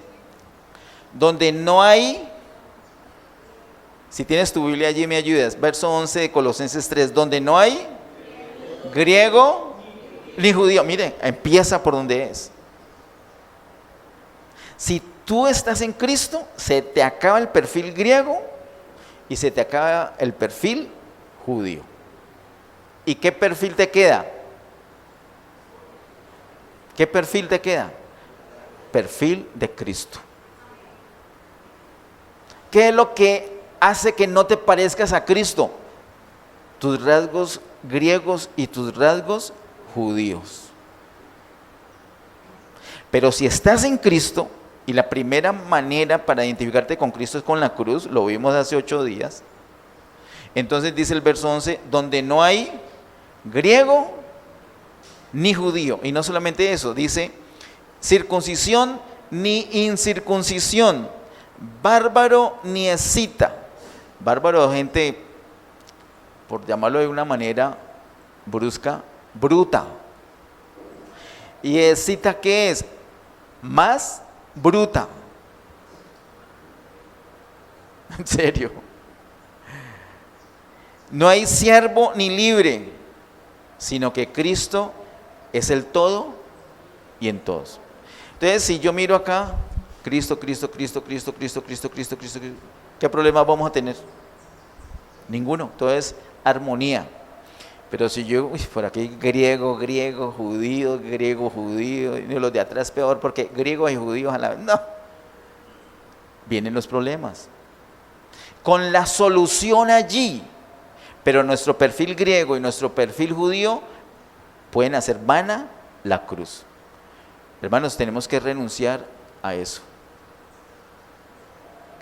donde no hay, si tienes tu Biblia allí me ayudas, verso 11 de Colosenses 3, donde no hay griego ni judío. Mire, empieza por donde es. Si tú estás en Cristo, se te acaba el perfil griego y se te acaba el perfil judío. ¿Y qué perfil te queda? ¿Qué perfil te queda? Perfil de Cristo. ¿Qué es lo que hace que no te parezcas a Cristo? Tus rasgos griegos y tus rasgos judíos. Pero si estás en Cristo, y la primera manera para identificarte con Cristo es con la cruz, lo vimos hace 8 días, entonces dice el verso 11, donde no hay griego ni judío, y no solamente eso, dice circuncisión ni incircuncisión, bárbaro ni escita. Bárbaro, gente, por llamarlo de una manera brusca, bruta. ¿Y escita qué es? Más bruta. En serio. No hay siervo ni libre, sino que Cristo es el todo y en todos. Entonces, si yo miro acá, Cristo, Cristo, Cristo, Cristo, Cristo, Cristo, Cristo, Cristo, Cristo, ¿qué problemas vamos a tener? Ninguno, todo es armonía. Pero si yo, por aquí griego, griego, judío, y los de atrás peor, porque griegos y judíos a la vez, no. Vienen los problemas. Con la solución allí, pero nuestro perfil griego y nuestro perfil judío pueden hacer vana la cruz. Hermanos, tenemos que renunciar a eso.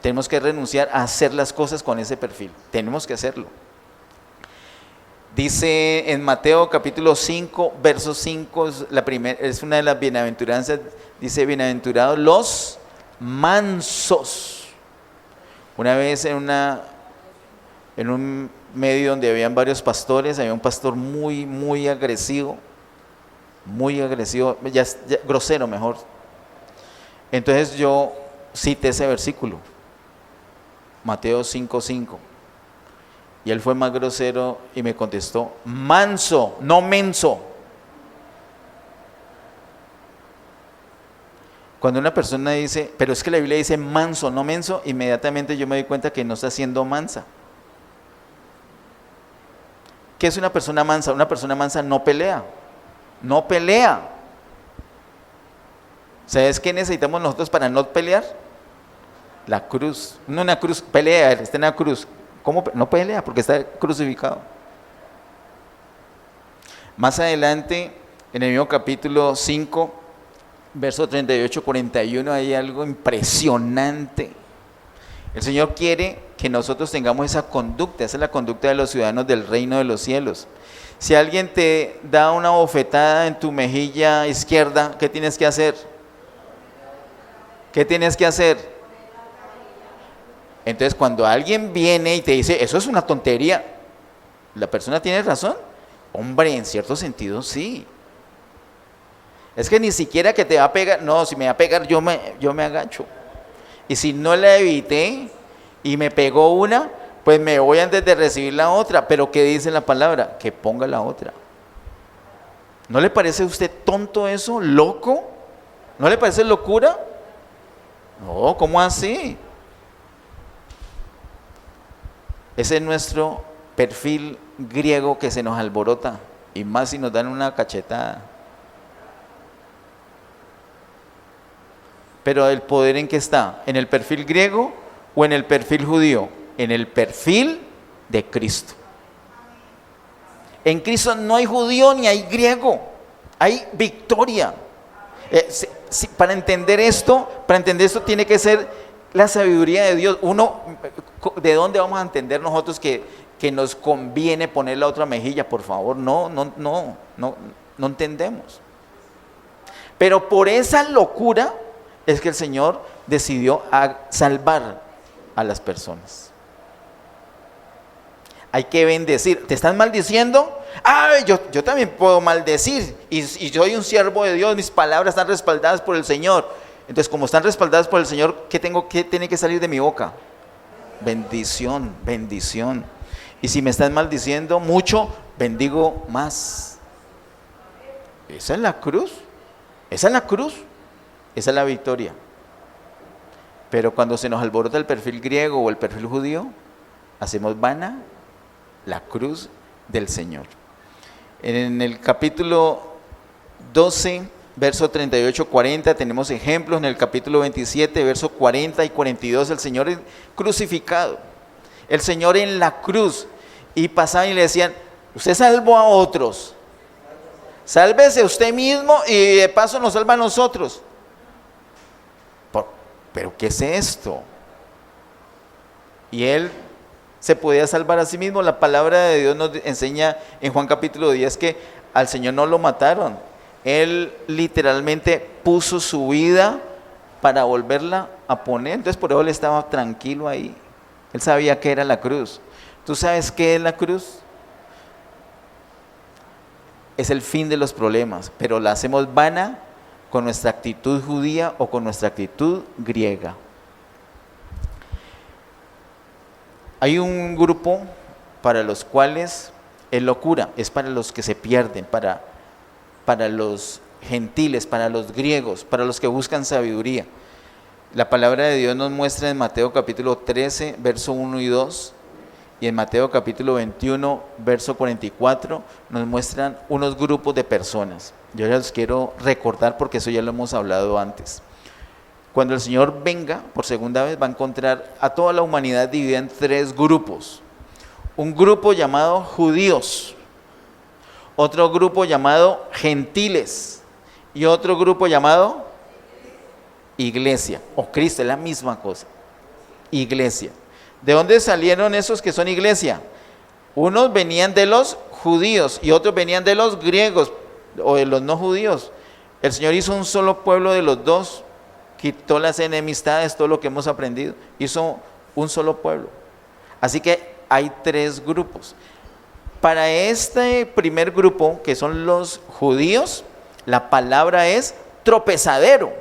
Tenemos que renunciar a hacer las cosas con ese perfil. Tenemos que hacerlo. Dice en Mateo capítulo 5, verso 5, es una de las bienaventuranzas, dice, bienaventurados los mansos. Una vez en un medio donde habían varios pastores, había un pastor muy agresivo, ya grosero mejor. Entonces yo cité ese versículo, Mateo 5:5. Y él fue más grosero y me contestó, manso, no menso. Cuando una persona dice, pero es que la Biblia dice manso, no menso, inmediatamente yo me doy cuenta que no está siendo mansa. ¿Qué es una persona mansa? Una persona mansa no pelea. No pelea. ¿Sabes qué necesitamos nosotros para no pelear? La cruz. No una cruz, pelea, está en la cruz. ¿Cómo? No pelea porque está crucificado. Más adelante, en el mismo capítulo 5, verso 38-41, hay algo impresionante. El Señor quiere que nosotros tengamos esa conducta, esa es la conducta de los ciudadanos del reino de los cielos. Si alguien te da una bofetada en tu mejilla izquierda, ¿qué tienes que hacer? ¿Qué tienes que hacer? Entonces, cuando alguien viene y te dice, eso es una tontería, ¿la persona tiene razón? Hombre, en cierto sentido, sí. Es que ni siquiera que te va a pegar, no, si me va a pegar, yo me agacho. Y si no la evité y me pegó una, pues me voy antes de recibir la otra. Pero ¿qué dice la palabra? Que ponga la otra. ¿No le parece a usted tonto eso? ¿Loco? ¿No le parece locura? No, ¿cómo así? Ese es nuestro perfil griego que se nos alborota, y más si nos dan una cachetada. Pero el poder, ¿en qué está? ¿En el perfil griego o en el perfil judío? En el perfil de Cristo. En Cristo no hay judío ni hay griego, hay victoria. Para entender esto tiene que ser la sabiduría de Dios. ¿De dónde vamos a entender nosotros que nos conviene poner la otra mejilla? Por favor, no entendemos. Pero por esa locura es que el Señor decidió salvar a las personas. Hay que bendecir. ¿Te están maldiciendo? ¡Ay! Yo también puedo maldecir. Y soy un siervo de Dios. Mis palabras están respaldadas por el Señor. Entonces, como están respaldadas por el Señor, ¿qué tiene que salir de mi boca? Bendición, bendición. Y si me están maldiciendo mucho, bendigo más. Esa es la cruz. Esa es la cruz. Esa es la victoria. Pero cuando se nos alborota el perfil griego o el perfil judío, hacemos vana la cruz del Señor. En el capítulo 12 verso 38, 40, tenemos ejemplos en el capítulo 27, verso 40 y 42, el Señor crucificado, el Señor en la cruz, y pasaban y le decían, usted salvó a otros, sálvese usted mismo y de paso nos salva a nosotros. ¿Pero qué es esto? Y él se podía salvar a sí mismo. La palabra de Dios nos enseña en Juan capítulo 10 que al Señor no lo mataron. Él literalmente puso su vida para volverla a poner. Entonces por eso él estaba tranquilo ahí. Él sabía qué era la cruz. ¿Tú sabes qué es la cruz? Es el fin de los problemas, pero la hacemos vana con nuestra actitud judía o con nuestra actitud griega. Hay un grupo para los cuales es locura, es para los que se pierden, para los gentiles, para los griegos, para los que buscan sabiduría. La palabra de Dios nos muestra en Mateo capítulo 13, verso 1 y 2, y en Mateo capítulo 21, verso 44, nos muestran unos grupos de personas. Yo ya los quiero recordar porque eso ya lo hemos hablado antes. Cuando el Señor venga por segunda vez va a encontrar a toda la humanidad dividida en tres grupos. Un grupo llamado judíos, otro grupo llamado gentiles y otro grupo llamado iglesia o Cristo, es la misma cosa, iglesia. ¿De dónde salieron esos que son iglesia? Unos venían de los judíos y otros venían de los griegos o de los no judíos. El Señor hizo un solo pueblo de los dos, quitó las enemistades, todo lo que hemos aprendido, hizo un solo pueblo. Así que hay tres grupos. Para este primer grupo, que son los judíos, la palabra es tropezadero.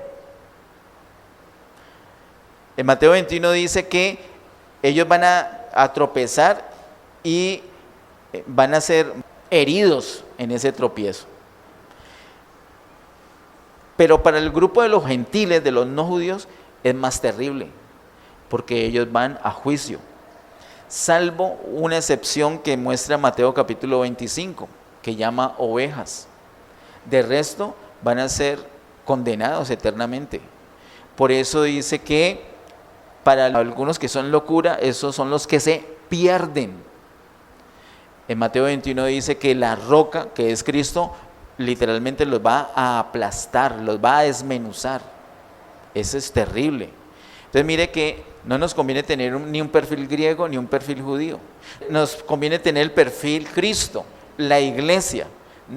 En Mateo 21 dice que ellos van a tropezar y van a ser heridos en ese tropiezo. Pero para el grupo de los gentiles, de los no judíos, es más terrible, porque ellos van a juicio. Salvo una excepción que muestra Mateo capítulo 25, que llama ovejas. De resto, van a ser condenados eternamente. Por eso dice que para algunos que son locura, esos son los que se pierden. En Mateo 21 dice que la roca, que es Cristo, literalmente los va a aplastar, los va a desmenuzar. Eso es terrible. Entonces mire que no nos conviene tener ni un perfil griego ni un perfil judío. Nos conviene tener el perfil Cristo, la iglesia.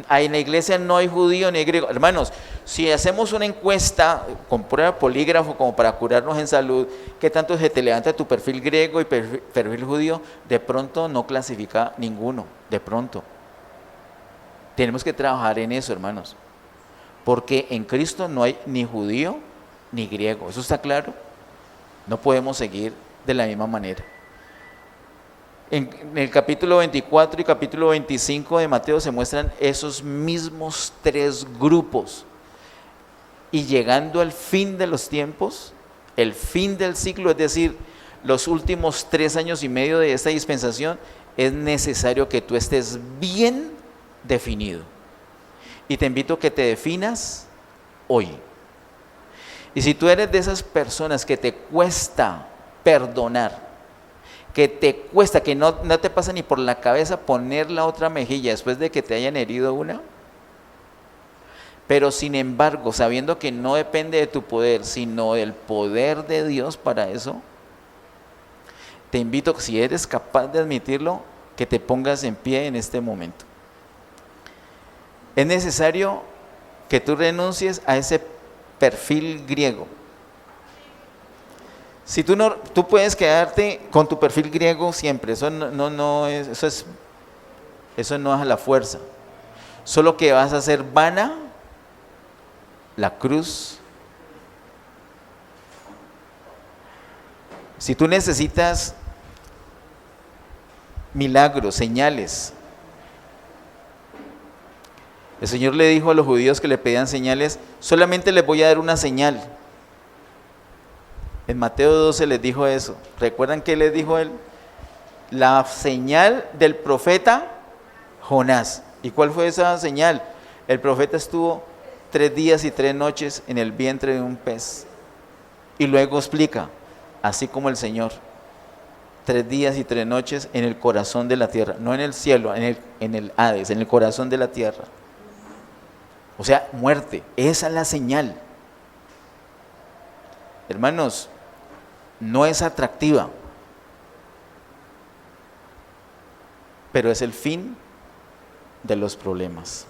En la iglesia no hay judío ni hay griego. Hermanos, si hacemos una encuesta con prueba polígrafo como para curarnos en salud, ¿qué tanto se te levanta tu perfil griego y perfil judío? De pronto no clasifica ninguno, de pronto. Tenemos que trabajar en eso, hermanos, porque en Cristo no hay ni judío ni griego. ¿Eso está claro? No podemos seguir de la misma manera. En el capítulo 24 y capítulo 25 de Mateo se muestran esos mismos tres grupos. Y llegando al fin de los tiempos, el fin del ciclo, es decir, los últimos 3 años y medio de esta dispensación, es necesario que tú estés bien definido. Y te invito a que te definas hoy. Y si tú eres de esas personas que te cuesta perdonar, que te cuesta, que no te pasa ni por la cabeza poner la otra mejilla después de que te hayan herido una, pero sin embargo, sabiendo que no depende de tu poder, sino del poder de Dios para eso, te invito, si eres capaz de admitirlo, que te pongas en pie en este momento. Es necesario que tú renuncies a ese perfil griego. Si tú puedes quedarte con tu perfil griego siempre, eso no es a la fuerza. Solo que vas a hacer vana la cruz. Si tú necesitas milagros, señales, el Señor le dijo a los judíos que le pedían señales, solamente les voy a dar una señal. En Mateo 12 les dijo eso. ¿Recuerdan qué les dijo él? La señal del profeta Jonás. ¿Y cuál fue esa señal? El profeta estuvo 3 días y 3 noches en el vientre de un pez. Y luego explica, así como el Señor, 3 días y 3 noches en el corazón de la tierra, no en el cielo, en el Hades, en el corazón de la tierra. O sea, muerte, esa es la señal. Hermanos, no es atractiva, pero es el fin de los problemas.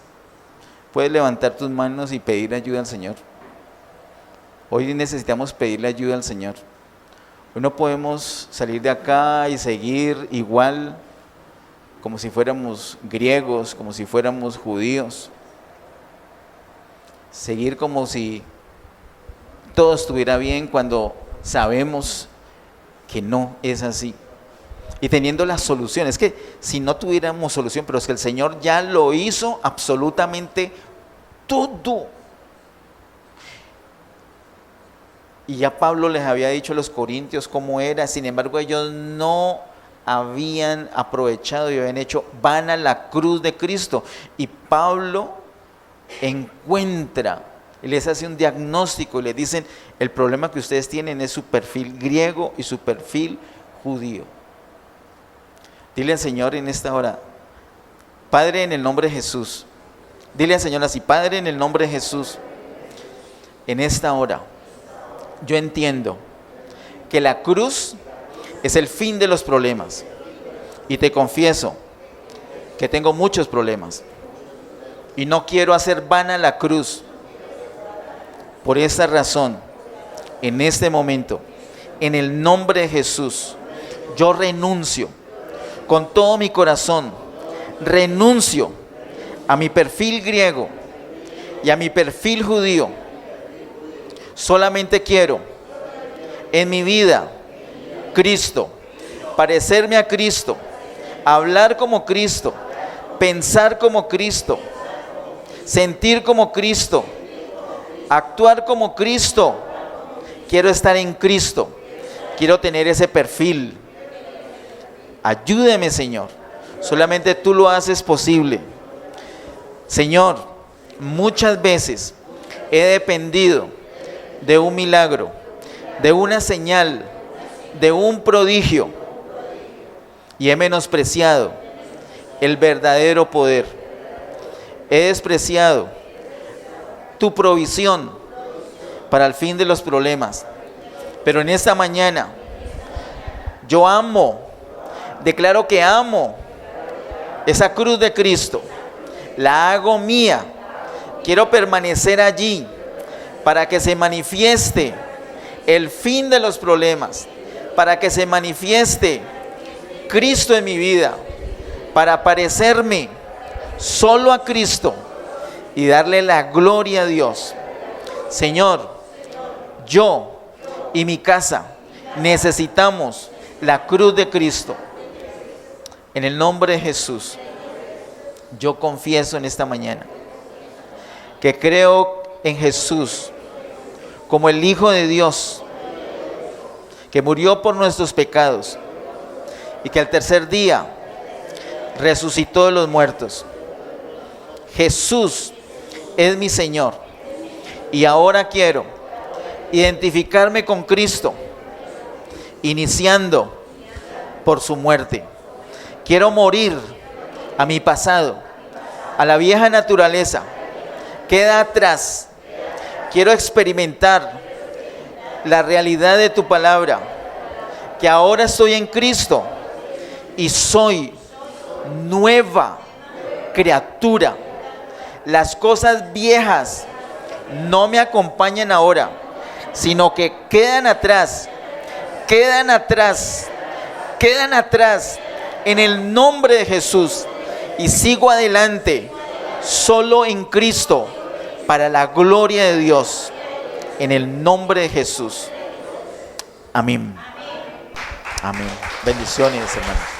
Puedes levantar tus manos y pedir ayuda al Señor. Hoy necesitamos pedirle ayuda al Señor. Hoy no podemos salir de acá y seguir igual como si fuéramos griegos, como si fuéramos judíos. Seguir como si todo estuviera bien cuando sabemos que no es así. Y teniendo la solución, es que si no tuviéramos solución, pero es que el Señor ya lo hizo absolutamente todo. Y ya Pablo les había dicho a los corintios cómo era, sin embargo ellos no habían aprovechado y habían hecho vana la cruz de Cristo. Y Pablo encuentra, y les hace un diagnóstico y les dicen, el problema que ustedes tienen es su perfil griego y su perfil judío. Dile al Señor en esta hora, Padre, en el nombre de Jesús. Dile al Señor así, Padre, en el nombre de Jesús, en esta hora, yo entiendo que la cruz es el fin de los problemas. Y te confieso que tengo muchos problemas. Y no quiero hacer vana la cruz. Por esa razón, en este momento, en el nombre de Jesús, yo renuncio con todo mi corazón, renuncio a mi perfil griego y a mi perfil judío. Solamente quiero en mi vida Cristo, parecerme a Cristo, hablar como Cristo, pensar como Cristo, sentir como Cristo, actuar como Cristo. Quiero estar en Cristo, quiero tener ese perfil. Ayúdeme, Señor, solamente tú lo haces posible. Señor, muchas veces he dependido de un milagro, de una señal, de un prodigio, y he menospreciado el verdadero poder. He despreciado tu provisión para el fin de los problemas. Pero en esta mañana yo declaro que amo esa cruz de Cristo, la hago mía, quiero permanecer allí para que se manifieste el fin de los problemas, para que se manifieste Cristo en mi vida, para parecerme solo a Cristo y darle la gloria a Dios. Señor, yo y mi casa necesitamos la cruz de Cristo. En el nombre de Jesús, yo confieso en esta mañana que creo en Jesús como el Hijo de Dios, que murió por nuestros pecados y que al tercer día resucitó de los muertos. Jesús es mi Señor y ahora quiero identificarme con Cristo, iniciando por su muerte. Quiero morir a mi pasado, a la vieja naturaleza. Queda atrás. Quiero experimentar la realidad de tu palabra, que ahora estoy en Cristo y soy nueva criatura. Las cosas viejas no me acompañan ahora, sino que quedan atrás en el nombre de Jesús, y sigo adelante solo en Cristo para la gloria de Dios, en el nombre de Jesús. Amén. Amén. Bendiciones, hermanos.